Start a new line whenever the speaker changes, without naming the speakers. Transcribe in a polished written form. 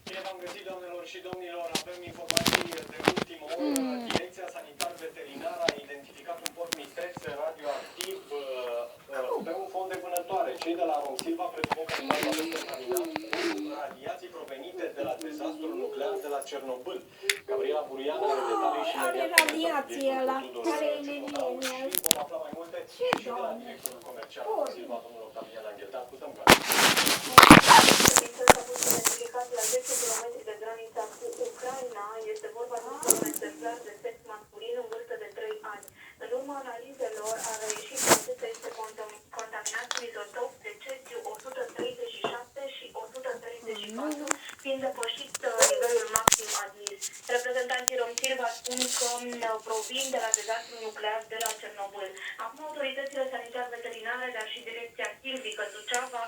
Bine v-am găsit, doamnelor și domnilor. Avem informații de ultimă oră. Direcția sanitar-veterinară a identificat un porc mistreț radioactiv pe un fond de vânătoare. Cei de la Romsilva presupun că animalul a fost contaminat cu radiații provenite de la dezastrul nuclear de la Cernobâl. Gabriela Burian are detalii și
are radiație ăla, care e nebunie.
Și vom afla mai multe și de la directorul comercial Romsilva, domnul Octavian Anghel. Te ascultăm,
la 10 km de granița cu Ucraina. Este vorba despre un exemplar de sex masculin în vârstă de 3 ani. În urma analizelor a reieșit că acesta este contaminat cu izotop de cesiu 137 și 134, fiind depășit nivelul maxim admis. Reprezentanții Romsilva spun că provin de la dezastrul nuclear de la Cernobâl. Acum autoritățile sanitar-veterinare, dar și direcția silvică Suceava